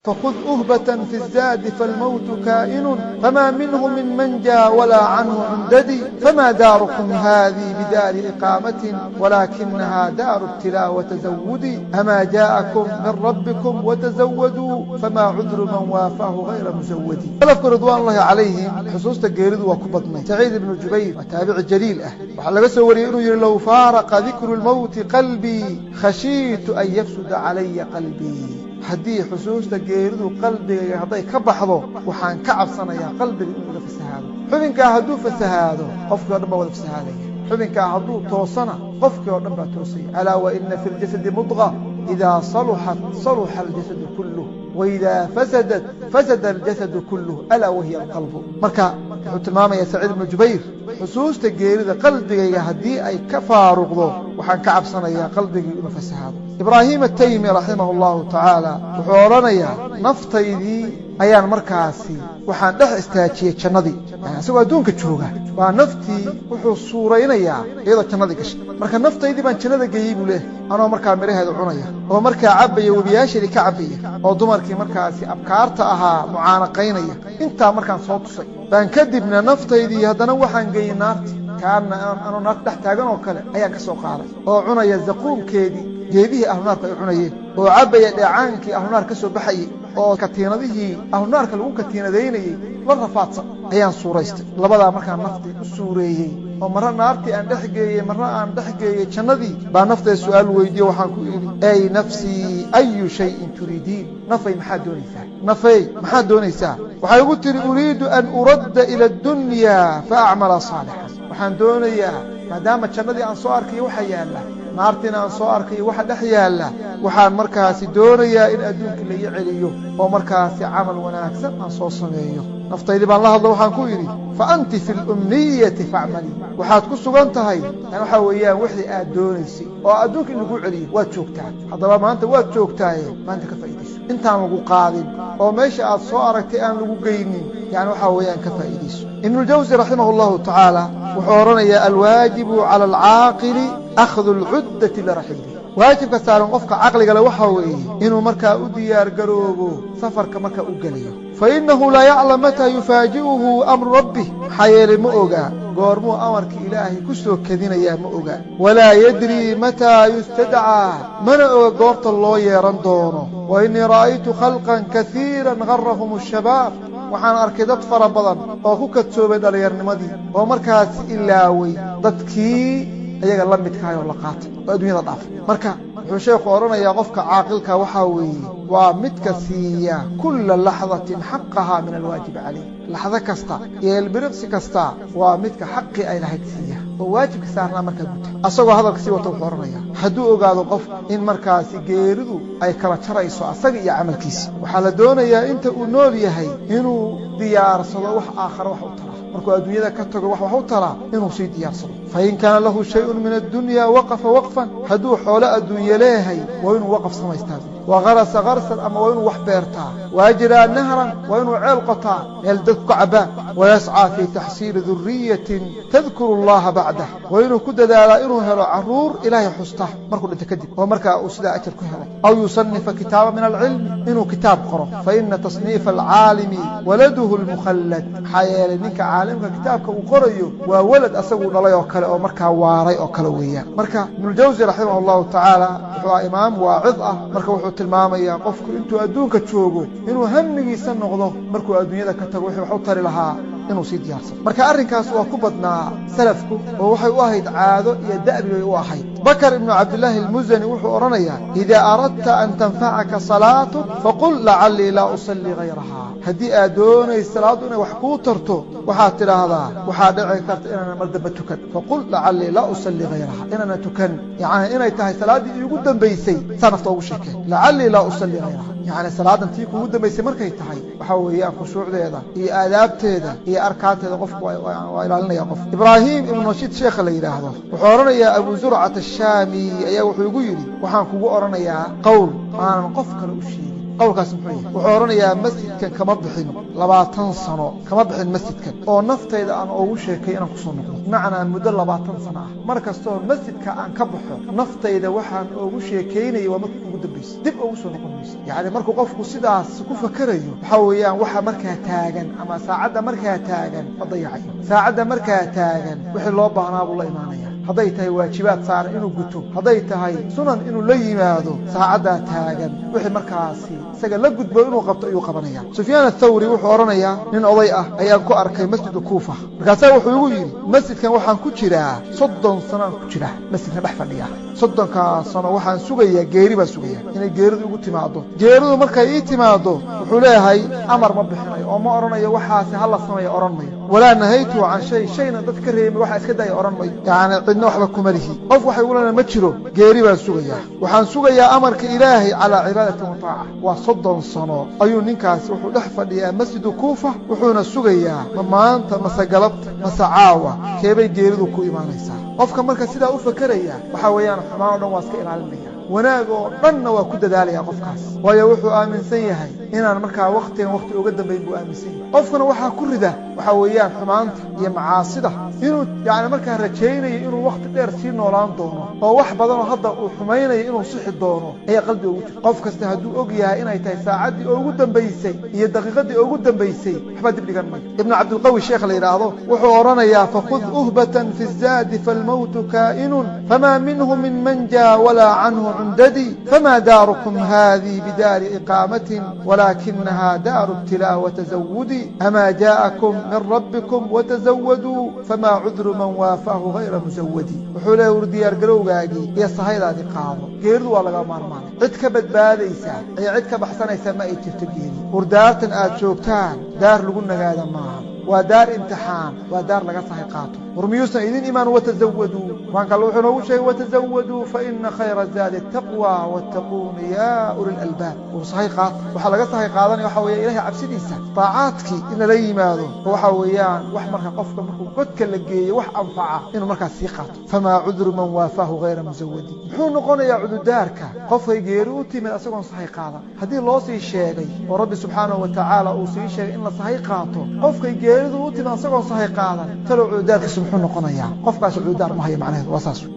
فخذ أهبة في الزاد فالموت كائن فما منه من منجى ولا عنه عنددي فما داركم هذه بدار إقامة ولكنها دار ابتلاء وتزود أما جاءكم من ربكم وتزودوا فما عذر من وافاه غير مزود. سلفك رضوان الله عليهم حصوص تجيرد وكبطني سعيد بن جبير وتابع الجليل وحلا بس ورينه لو فارق ذكر الموت قلبي خشيت أن يفسد علي قلبي. haddii xusuusta geeridu qalbigayga hadday ka baxdo waxaan ka cabsanayaa qalbiga inuu la fasahaado. xubinkaa hadduu fasahaado qofkii oo dhan baa wada fasahaadaya. xubinkaa hadduu toosana qofkii oo dhan baa toosaya. alaa wa inna fi ljasadi mudqa idaa saluxat saluxa aljasadu kulluh waidaa fasadat fasada aljasadu kulluh alaa wahiya alqalbu. marka wuxuu tilmaamayaa saciid ibnu jubayr xusuusta geerida qalbigayga haddii ay ka faaruqdo waxaan ka cabsanayaa qalbigii inuu fasahaado. ibraahim ataymi raximah allahu tacaala wuxuu odhanayaa naftaydii ayaan markaasi waxaan dhex istaajiyey jannadii. isagoo adduunka jooga waa naftii wuxuu suuraynayaa iyadoo jannadii gashay. marka naftaydii baan jannada geeyey buu leehay anoo markaa midhaheeda cunaya oo markaa cabbaya webiyaasheedii ka cabbaya oo dumarkii markaasi abkaarta ahaa mucaanaqaynaya. intaa markaan soo tusay baan kadibna naftaydii haddana waxaan geeyey naartii kaana anoo naarta dhex taagan oo kale ayaan ka soo qaaday oo cunaya zaquumkeedii geedihii ahlunaarka ay cunayeen oo cabbaya dheecaankii ahlunaar ka soo baxayey oo katiinadihii ahlunaarka lagu katiinadaynayey la rafaadsan ayaan suuraystay. labadaa markaan naftii u suureeyey oo marna naartii aan dhex geeyey marna aan dhex geeyey jannadii baa nafteed su'aal weydiiye waxaan ku idhi ey nafsii ayu shayin turiidiin. nafay maxaad doonaysaa? nafay maxaad doonaysaa? waxay igu tihi uriidu an uradda ila addunyaa fa acmala saalixan. waxaan doonayaa maadaama jannadii aan soo arkayo waxa yaalla naartiina aan soo arkayo waxa dhex yaalla waxaan markaasi doonayaa in adduunka la ii celiyo oo markaasi camal wanaagsan aan soo sameeyo. naftaydii baan la hadlo waxaan ku idhi fa anti fi lumniyati facmalii. waxaad ku sugan tahay waxaa weeyaan wixii aad doonaysay oo adduunka in lagu celiyo waad joogtaa. haddaba maanta waad joogtaaye maanta ka faa'iidayso intaan lagu qaadin oo meesha aad soo aragtay aan lagu geynin yani waxaa weeyaan ka faa'iidayso. ibnuljawsi raximah allahu tacaala wuxuu odhanayaa alwaajibu cala alcaaqili akhdu alcuddati liraxiili. waajibka saaran qofka caqliga le waxaa weeye inuu markaa u diyaar garoobo safarka markaa u gelayo. fa innahu laa yaclam mataa yufaaji'uhu amru rabbih. maxaa yeelay ma ogaa goormuu amarka ilaahay ku soo kedinayaa ma ogaa. walaa yadrii mataa yustadcaa. mana oga goorta loo yeeran doono. wa innii ra'aytu khalqan kaiiran garrahum ashabaab. waxaan arkay dad fara badan oo ku kadsoobay dhallinyarnimadii oo markaasi ilaaway dadkii ayaga la midkahay oo la qaatay oo adduunyada dhaafay. marka wuxuu sheekhu odhanayaa qofka caaqilka waxaa weeye waa midka siiya kulla laxdatin xaqahaa min alwaajibi calayh. laxdo kasta iyo elbiriqsi kasta waa midka xaqii ay lahayd siiya oo waajibka saarnaa markaa guta. asagoo hadalka sii wata wuxuu odhanayaa hadduu ogaado qof in markaasi geeridu ay kala jarayso asaga iyo camalkiisa waxaa la doonayaa inta uu nool yahay inuu diyaarsado wax aakhare wax u tara. markuu adduunyada ka tago wax u taraa inuu sii diyaarsado. fain kaana lahu shayun min addunya waqafa waqfan. hadduu xoolo adduunye leeyahay waa inuu waqaf samaystaa. wagarasa garsan ama waa inuu wax beertaa. waajraa nahran waa inuu ceel qotaa meel dadku ka cabbaan. wayascaa fii taxsiili duriyatin tadkuru allaha bacdah. waa inuu ku dadaalaa inuu helo carruur ilaahay xusta markuu dhinto kadib oo markaa uu sidaa ajar ku helo. aw yusanifa kitaaba min alcilmi. inuu kitaab qoro. faina tasniifa alcaalimi waladuhu lmukhallad. maxaa yeelay ninka caalimka kitaabka uu qorayo waa walad asaguu dhalay oo kale oo markaa waaray oo kale weeyaan. marka ibnuljawsi raximah allahu tacaala wuxuu ah imaam waacid ah. marka wuxuu tilmaamayaa qofku intuu adduunka joogo inuu hamigiisa noqdo markuu adduunyada ka tago wixii wax u tari lahaa inuu sii diyaarsado. marka arrinkaas waa ku badnaa salafku oo waxay u ahayd caado iyo da'bi bay u ahayd. bakar ibnu cabdillaahi almusani wuxuu odhanayaa idaa aradta an tanfacaka salaatu faqul lacallii laa usallii hayrahaa. haddii aad doonaysa salaaddu inay wax kuu tarto waxaad tidhaahdaa waxaa dhici karta inaanan mar dambe tukan. faqul lacallii laa usallii hayrahaa. inaanan tukan yacni inay tahay salaaddii iigu dambaysay saa nafta ugu sheekeen. lacallii laa usallii hayrahaa yacni salaadan tii kuugu dambaysay markay tahay waxaa weeyaan khushuucdeeda iyo aadaabteeda iyo arkaanteeda qofku waa ilaalinaya qof. ibraahim ibnu nashiid sheekha la yidhaahdo wuxuu odhanayaa abu zurcat ashaami ayaa wuxuu igu yidhi waxaan kugu odhanayaa qowl aanan qof kale u sheegin qowlkaas muxuu yahay wuxuu oranayaa masjidkan kama bixin 20 sano kama bixin masjidkan oo naftayda aan ugu sheekay inaan ku soo noqdo macna muddo 20 sano ah markastoo masjidka aan ka baxo naftayda waxaan ugu sheekaynay waa markii ugu dambeysay dib ugu soo noqonaysa yaani markuu qofku sidaas ku fakarayo waxa weeyaan waxa markaa taagan ama saacada markaa taagan ma dayacayo saacada markaa taagan wixii loo baahnaa buu la imaanaya hadday tahay waajibaad saaran inuu guto hadday tahay sunan inuu la yimaado saacada taagan wixii markaasi isaga la gudbo inuu qabto ayuu qabanaya Sufyaan ath-Thawri wuxuu oranayaa nin oday ah ayaan ku arkay masjidka Kuufa markaas wuxuu igu yiri masjidkan waxaan ku jiraa 30 sano ku jiraa masjidka dhex fadhiya 30 sano waxaan sugayaa geeri baan sugayaa inay geeridu ugu timaado geeridu markay ii timaado wuxuu leeyahay amar ma bixinayo oo ma oranayo waxaas hal sameeyo oranmayo walaa nahaytu an shayna dadka reemay waxa iska day oranmayo yaani cidna waxba kuma lihi qof waxa uu leeyahay ma jiro geeri baan sugayaa waxaan sugayaa amarka ilaahay ala cibaadati wa taa'a wa 30 sano ayuu ninkaas wuxuu dhex fadhiyaa masjid Kuufa wuxuuna sugayaa maanta masagalabta masaawa keebay geeridu ku imaanaysaa qofka marka sida u fakaraya waxa weeyaan xumaan dhan waa iska ilaalinaya wanaag oo dhanna waa ku dadaalaya qofkaas waayo wuxuu aaminsan yahay inaan markaa waqti uga dambeyn buu aaminsan yahay qofkana waxa ku rida waxa weeyaan xumaanta iyo macaasida inuu yaani markaa rajaynayo inuu waqti dheer sii noolaan doono oo wax badan oo hadda uu xumaynayo inuu sixi doono ayaa qalbiga ugu jira qof kasta hadduu og yahay inay tahay saacadii ugu dambeysay iyo daqiiqadii ugu dambeysay waxba dib dhigan ma ibn Abdul Qawi sheekh la yiraahdo wuxuu oranayaa faqud uhbatan fi az-zad fal-maut ka'inun fama minhu min manja wala anhu عنددي فما داركم هذه بدار إقامة ولكنها دار ابتلاء وتزود أما جاءكم من ربكم وتزودوا فما عذر من وافاه غير مزود وحوله وردي أرقلوغاقي يا صحيح هذه قاضي قيردوا ولا مارمان عدك بدباديسا أي عدك بحسنيسا ما يتفتقيني وردارت آتشوكتان دار لقلنا قادا معهم ودار امتحان ودار لغا صحيقاته ورميوسنا إذن إيمان وتزودوا وان قالوا حنو شيء وتزودوا فإن خير الزاد التقوى واتقون يا أولي الألباب وصحيقات وحلقة صحيقاتني وحويا إلهي عبسيديسا طاعاتك إن لي ماذا وحويان وحمرها قفك مركو قدك لقية وح أنفعه إنه مركز سيقات فما عذر من وافاه غير مزودي محون نقول يا عدو دارك قفه يقيروتي من أساقون صحيقاتا هذه الله سيشيغي ورب سبحانه وتعالى أوسيشيغي إن صحيقاته قفك يقيروتي من أساقون صحيقاتا تلو عدو دارك سبحانه قنايا قفك عدو دار ما هي معناه واساسه